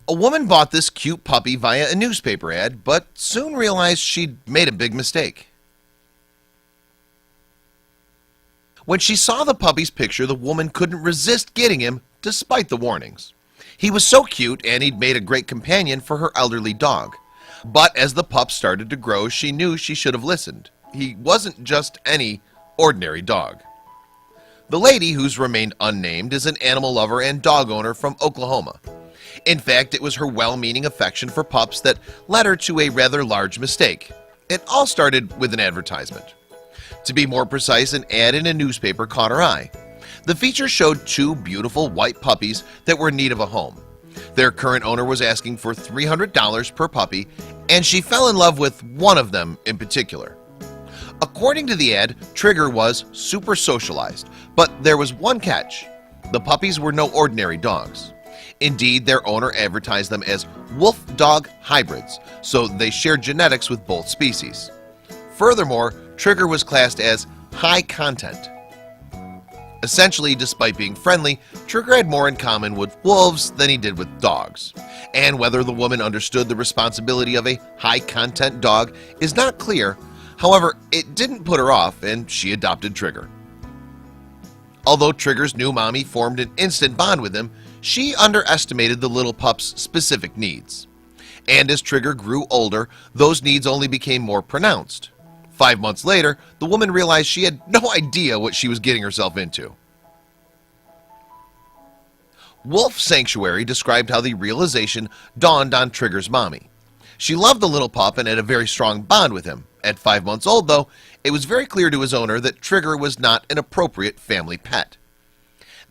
A woman bought this cute puppy via a newspaper ad, but soon realized she'd made a big mistake. When she saw the puppy's picture, the woman couldn't resist getting him despite the warnings. He was so cute and he'd made a great companion for her elderly dog. But as the pup started to grow, she knew she should have listened. He wasn't just any ordinary dog. The lady, who's remained unnamed, is an animal lover and dog owner from Oklahoma. In fact, it was her well-meaning affection for pups that led her to a rather large mistake. It all started with an advertisement. To be more precise, an ad in a newspaper caught her eye. The feature showed two beautiful white puppies that were in need of a home. Their current owner was asking for $300 per puppy, and she fell in love with one of them in particular. According to the ad, Trigger was super socialized, but there was one catch. The puppies were no ordinary dogs. Indeed, their owner advertised them as wolf-dog hybrids, so they shared genetics with both species. Furthermore, Trigger was classed as high content. Essentially, despite being friendly, Trigger had more in common with wolves than he did with dogs. And whether the woman understood the responsibility of a high-content dog is not clear. However, it didn't put her off, and she adopted Trigger. Although Trigger's new mommy formed an instant bond with him, she underestimated the little pup's specific needs. And as Trigger grew older, those needs only became more pronounced. 5 months later, the woman realized she had no idea what she was getting herself into. Wolf Sanctuary described how the realization dawned on Trigger's mommy. She loved the little pup and had a very strong bond with him. At 5 months old, though, it was very clear to his owner that Trigger was not an appropriate family pet.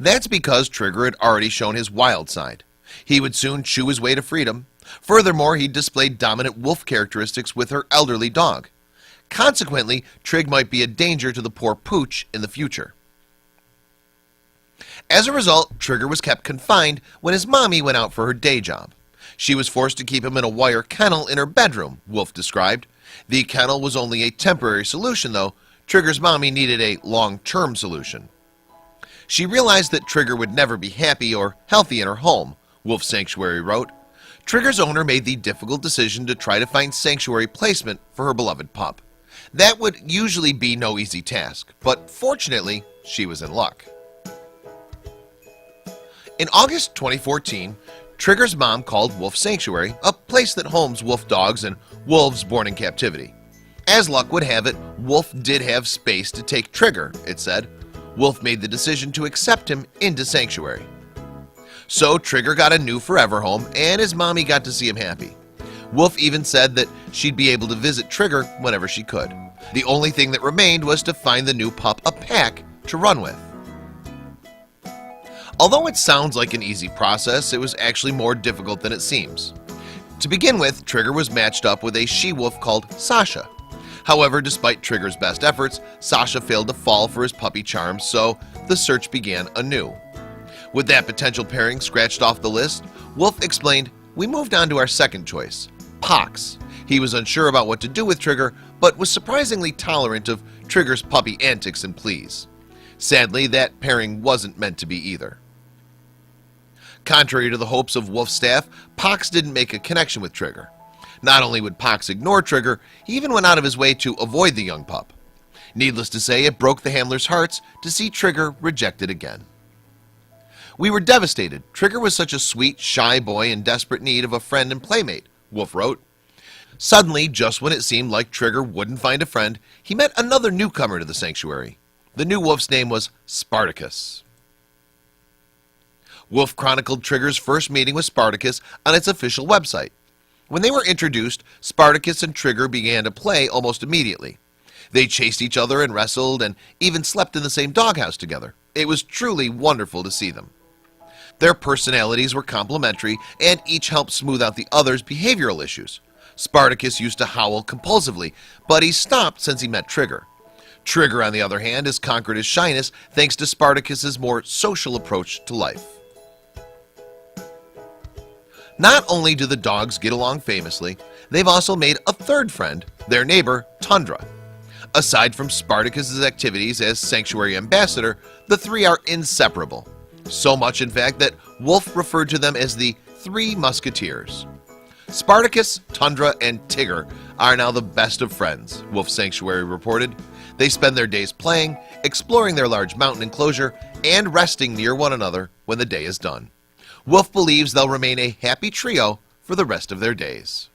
That's because Trigger had already shown his wild side. He would soon chew his way to freedom. Furthermore, he displayed dominant wolf characteristics with her elderly dog. Consequently, Trig might be a danger to the poor pooch in the future. As a result, Trigger was kept confined when his mommy went out for her day job. She was forced to keep him in a wire kennel in her bedroom, Wolf described. The kennel was only a temporary solution, though. Trigger's mommy needed a long-term solution. She realized that Trigger would never be happy or healthy in her home, Wolf Sanctuary wrote. Trigger's owner made the difficult decision to try to find sanctuary placement for her beloved pup. That would usually be no easy task, but fortunately, she was in luck. In August 2014, Trigger's mom called Wolf Sanctuary, a place that homes wolf dogs and wolves born in captivity. As luck would have it, Wolf did have space to take Trigger, it said. Wolf made the decision to accept him into Sanctuary. So Trigger got a new forever home, and his mommy got to see him happy. Wolf even said that she'd be able to visit Trigger whenever she could. The only thing that remained was to find the new pup a pack to run with. Although it sounds like an easy process, it was actually more difficult than it seems. To begin with, Trigger was matched up with a she-wolf called Sasha. However, despite Trigger's best efforts, Sasha failed to fall for his puppy charms, so the search began anew. With that potential pairing scratched off the list, Wolf explained, "We moved on to our second choice, Pox." He was unsure about what to do with Trigger, but was surprisingly tolerant of Trigger's puppy antics and pleas. Sadly, that pairing wasn't meant to be either. Contrary to the hopes of Wolf's staff, Pox didn't make a connection with Trigger. Not only would Pox ignore Trigger, he even went out of his way to avoid the young pup. Needless to say, it broke the handlers' hearts to see Trigger rejected again. "We were devastated. Trigger was such a sweet, shy boy in desperate need of a friend and playmate," Wolf wrote. Suddenly, just when it seemed like Trigger wouldn't find a friend, he met another newcomer to the sanctuary. The new wolf's name was Spartacus. Wolf chronicled Trigger's first meeting with Spartacus on its official website. When they were introduced, Spartacus and Trigger began to play almost immediately. They chased each other and wrestled and even slept in the same doghouse together. It was truly wonderful to see them. Their personalities were complementary and each helped smooth out the other's behavioral issues. Spartacus used to howl compulsively, but he stopped since he met Trigger. Trigger, on the other hand, has conquered his shyness thanks to Spartacus's more social approach to life. Not only do the dogs get along famously, they've also made a third friend, their neighbor, Tundra. Aside from Spartacus's activities as sanctuary ambassador, the three are inseparable. So much in fact that Wolfe referred to them as the Three Musketeers. Spartacus, Tundra, and Tigger are now the best of friends, Wolf Sanctuary reported. They spend their days playing, exploring their large mountain enclosure, and resting near one another when the day is done. Wolf believes they'll remain a happy trio for the rest of their days.